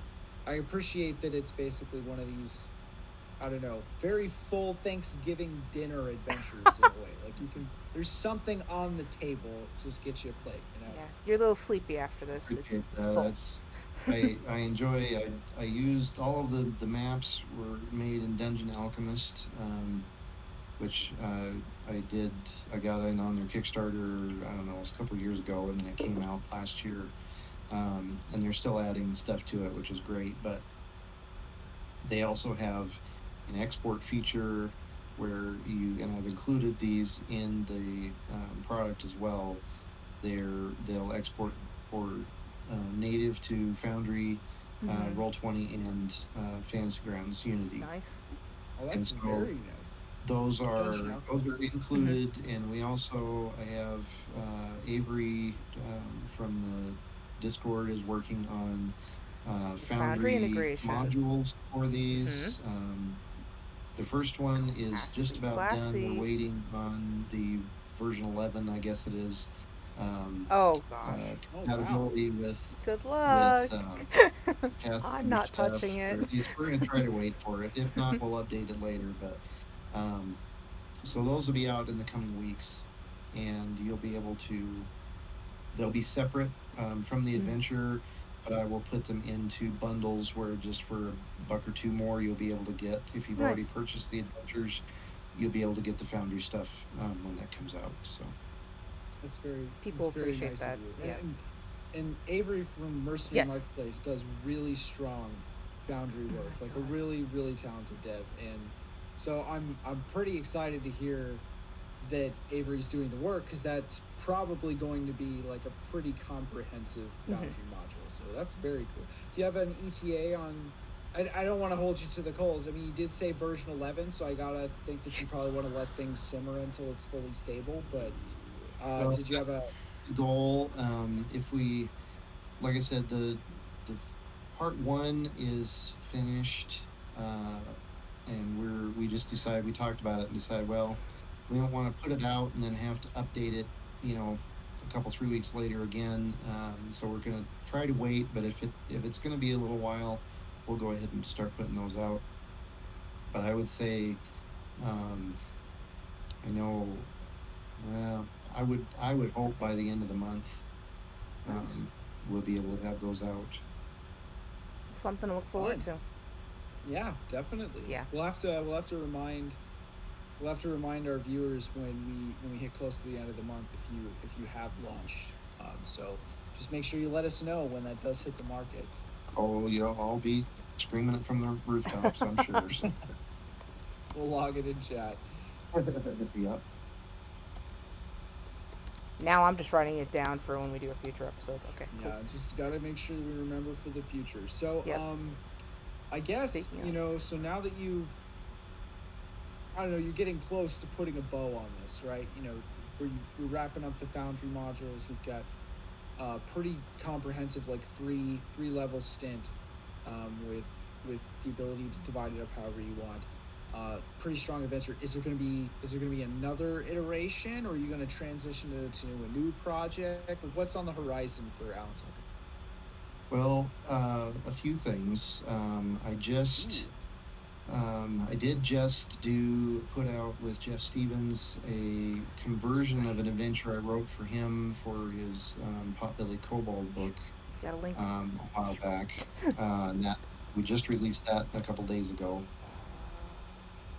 I appreciate that it's basically one of these, I don't know, very full Thanksgiving dinner adventures in a way. Like there's something on the table, just get you a plate. Yeah, you're a little sleepy after this. It's Appreciate it's that. full. I enjoy. I used all of the maps were made in Dungeon Alchemist, which I did. I got in on their Kickstarter. I don't know, it was a couple of years ago, and then it came out last year. And they're still adding stuff to it, which is great. But they also have an export feature where and I've included these in the product as well. They'll export for native to Foundry, Mm-hmm. Roll20, and Fantasy Grounds Unity. Nice. Oh, And that's so very nice. those It's Dungeon are Alchemist. Mm-hmm. included, and I have Avery from the Discord is working on Foundry Foundry integration. modules for Mm-hmm. these. The first one is just Classy, about done. We're classy. waiting on the version 11, I guess it is, um, Oh gosh. Oh wow. compatibility Good with luck. I'm Pathfinder not stuff. touching it. We're gonna try to wait for it. If not, we'll update it later. But um, so those will be out in the coming weeks, and you'll be able to. They'll be separate from the Mm-hmm. adventure, but I will put them into bundles where just for a buck or two more, you'll be able to get. If you've already Nice. purchased the adventures, you'll be able to get the Foundry stuff when that comes out. So That's very People that's very appreciate nice of that. you. Yeah. And Avery from Mercenary Yes. Marketplace does really strong Foundry Oh work, my like a god. really really talented dev. And so I'm pretty excited to hear that Avery's doing the work because that's probably going to be like a pretty comprehensive Mm-hmm. Foundry module. So that's very cool. Do you have an ETA on? I don't want to hold you to the coals. I mean, you did say version 11, so I gotta think that you probably want to let things simmer until it's fully stable. But well, did you have a? that's the goal. If we, like I said, the part one is finished, uh, and we just decided we talked about it and decided, well, we don't want to put it out and then have to update it, a couple 3 weeks later again. So we're gonna try to wait, but if it's gonna be a little while, we'll go ahead and start putting those out. But I would say, um, I know, well, I would hope by the end of the month, Nice. um, we'll be able to have those out. Something to look forward Fun. to. Yeah, definitely. Yeah. We'll have to remind our viewers when we hit close to the end of the month if you have launched. So just make sure you let us know when that does hit the market. Oh, I'll be screaming it from the rooftops, I'm sure. So We'll log it in chat. Yep. Now I'm just writing it down for when we do our future episodes. Okay, cool. Yeah, just gotta make sure we remember for the future. So, Yep. I guess Speaking of. So now that I don't know, you're getting close to putting a bow on this, right? We're wrapping up the foundry modules. We've got pretty comprehensive, like three level stint, with the ability to divide it up however you want. Pretty strong adventure. Is there gonna be another iteration, or are you gonna transition it to a new project? Like, what's on the horizon for Alan Tucker? Well, a few things. I did just put out with Jeff Stevens a conversion of an adventure I wrote for him for his Potbelly Kobold book You got a link? a while back. And that we just released that a couple days ago,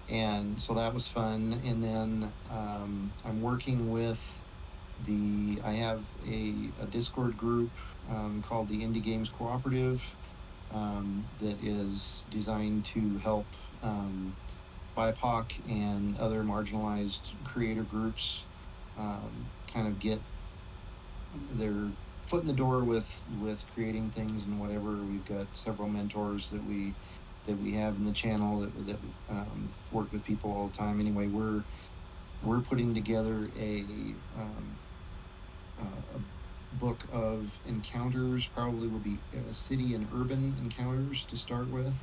and so that was fun. And then I'm working with I have a Discord group called the Indie Games Cooperative that is designed to help BIPOC and other marginalized creator groups kind of get their foot in the door with creating things and whatever. We've got several mentors that we have in the channel that work with people all the time. Anyway, we're putting together a book of encounters. Probably will be city and urban encounters to start with,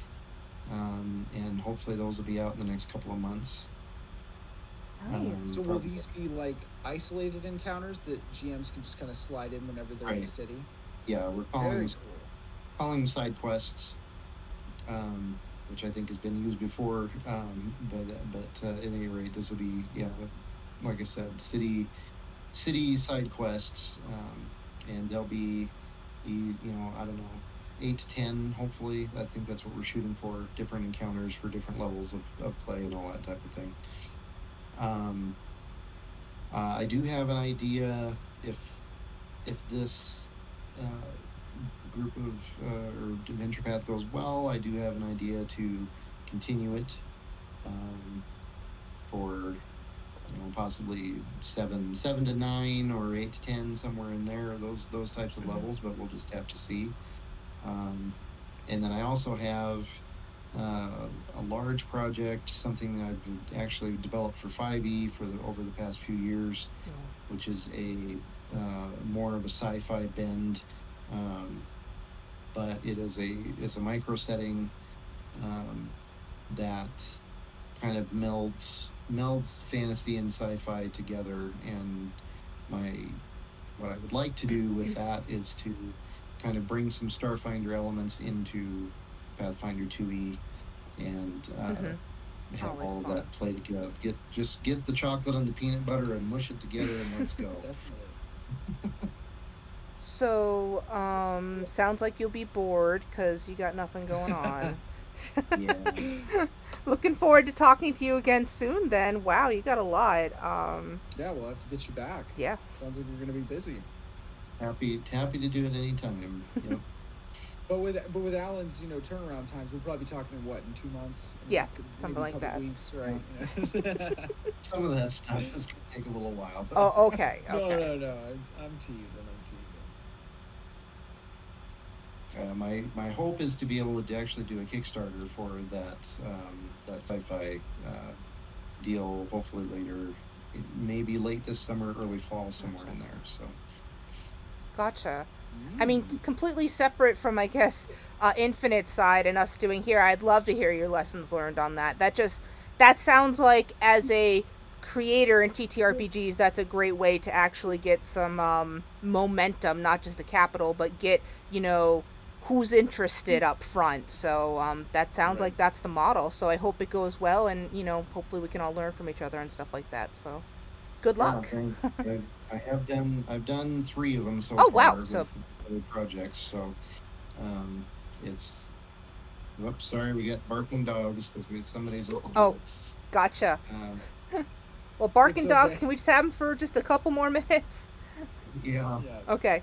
and hopefully those will be out in the next couple of months. Nice. So will these be like isolated encounters that GMs can just kind of slide in whenever they're in the Right. city? Yeah, we're Very calling them side quests, which I think has been used before. But at any rate, this will be, yeah, like I said, city side quests, and they'll be I don't know, 8 to 10 hopefully. I think that's what we're shooting for, different encounters for different levels of play and all that type of thing. I do have an idea, if this group of or adventure path goes well, I do have an idea to continue it for possibly 7 to 9 or 8 to 10, somewhere in there, those types of levels, but we'll just have to see. And then I also have a large project, something that I've actually developed for 5e over the past few years, which is a more of a sci-fi bend, but it's a micro setting that kind of melds fantasy and sci-fi together. And what I would like to do with that is to kind of bring some Starfinder elements into Pathfinder 2e, and have Always all of fun. that play together. Get the chocolate and the peanut butter and mush it together, and let's go. Definitely. So, sounds like you'll be bored because you got nothing going on. Yeah. Looking forward to talking to you again soon then. Wow, you got a lot. Yeah, we'll have to get you back. Yeah. Sounds like you're gonna be busy. Happy to do it anytime. Yep. But with Alan's turnaround times, we'll probably be talking in 2 months. Yeah, Maybe something a like couple that. Weeks, right? Some of that stuff is going to take a little while. But Oh, okay. Okay. No. I'm teasing. my hope is to be able to actually do a Kickstarter for that sci-fi deal. Hopefully later, maybe late this summer, early fall, somewhere in there. So. Gotcha. I mean, completely separate from, I guess, Infinite side and us doing here, I'd love to hear your lessons learned on that. That sounds like, as a creator in TTRPGs, that's a great way to actually get some momentum, not just the capital, but get, who's interested up front. So that sounds like that's the model. So I hope it goes well, and, hopefully we can all learn from each other and stuff like that. So good luck. Yeah, I've done 3 of them so Oh, far. wow. With So other projects. So it's. Whoops, sorry, we got barking dogs because somebody's open. Oh, gotcha. Well, barking dogs, can we just have them for just a couple more minutes? Yeah. Okay.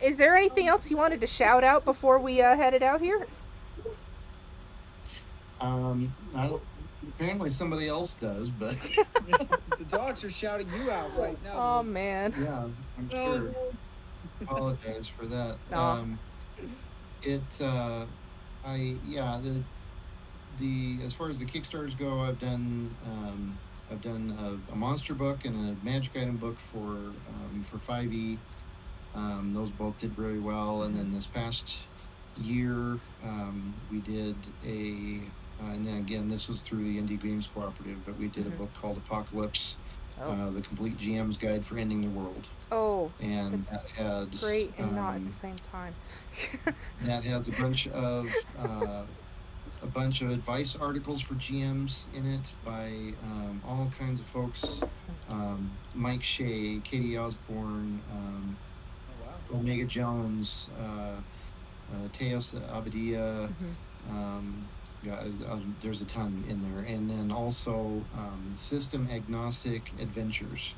Is there anything else you wanted to shout out before we headed out here? I don't Apparently somebody else does, but The dogs are shouting you out right now. Oh man. yeah, I'm Oh sure. no. Apologize for that. No. It yeah, the as far as the Kickstarters go, I've done a monster book and a magic item book for 5e. Those both did really well, and then this past year we did and then again this was through the Indie Games Cooperative, but we did a book called Apocalypse, Oh. the complete GM's guide for ending the world, Oh. and That's that has great and not at the same time. that has a bunch of advice articles for GMs in it by all kinds of folks. Mike Shea, Katie Osborne, Oh wow. Omega Jones, Teos Abadia. There's a ton in there, and then also system agnostic adventures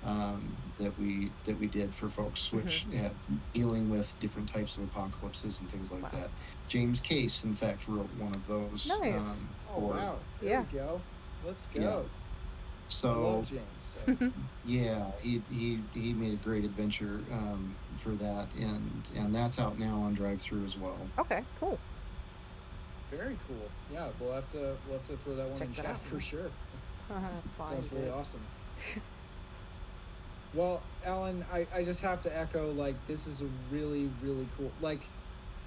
that we did for folks, which dealing with different types of apocalypses and things like Wow. that. James Case, in fact, wrote one of those. Nice. Oh wow. There Yeah. we go. Let's go. Yeah. I So love James. So. yeah, he made a great adventure for that, and that's out now on Drive Through as well. Okay, cool. Very cool. Yeah, we'll have to throw that one Check in that chat out. for sure. Fine. Sounds really awesome. Well, Alan, I just have to echo, like, this is a really, really cool, like,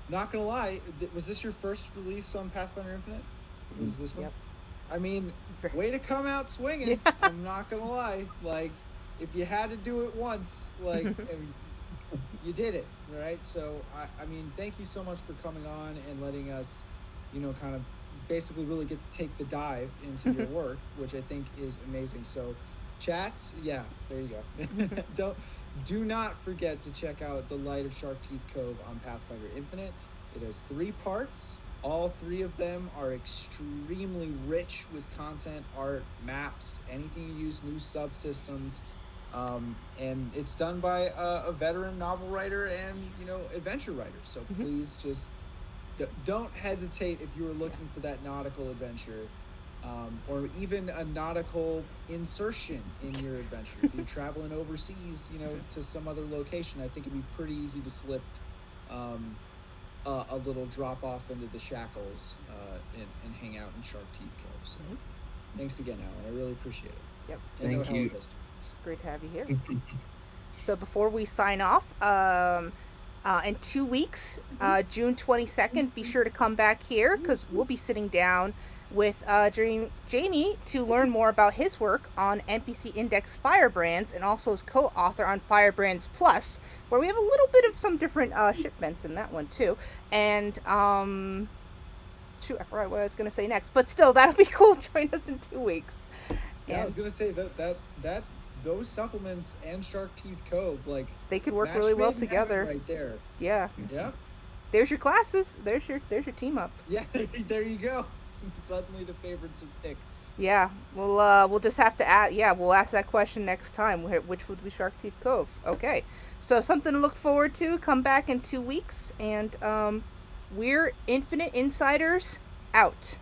not gonna lie, was this your first release on Pathfinder Infinite? Was this one? Yep. I mean, way to come out swinging. Yeah. I'm not gonna lie. Like, if you had to do it once, like, you did it, right? So, I mean, thank you so much for coming on and letting us, kind of basically really get to take the dive into your work, which I think is amazing. So, chats, yeah, there you go. Do not forget to check out the Light of Sharkteeth Cove on Pathfinder Infinite. It has 3 parts. All 3 of them are extremely rich with content, art, maps, anything you use, new subsystems. And it's done by a veteran novel writer and, adventure writer. So please just don't hesitate if you are looking for that nautical adventure. Or even a nautical insertion in your adventure. If you're traveling overseas, to some other location, I think it'd be pretty easy to slip a little drop off into the shackles and hang out in Sharkteeth Cove. So thanks again, Alan. I really appreciate it. Yep. I know Thank how you. it is. It's great to have you here. So before we sign off, in 2 weeks, June 22nd, be sure to come back here because we'll be sitting down with Jamie to learn more about his work on NPC Index Firebrands and also his co-author on Firebrands Plus, where we have a little bit of some different shipments in that one too. And shoot, I forgot what I was going to say next, but still, that'll be cool. Join us in 2 weeks. Yeah, I was gonna say that those supplements and Sharkteeth Cove, like, they could work really well match made in heaven together. right there. Yeah. Yeah. There's your classes. There's your team up. Yeah. There you go. Suddenly the favorites are picked. Yeah, we'll just have to add. Yeah, we'll ask that question next time. Which would be Sharkteeth Cove? Okay, so something to look forward to. Come back in 2 weeks, and we're Infinite Insiders out.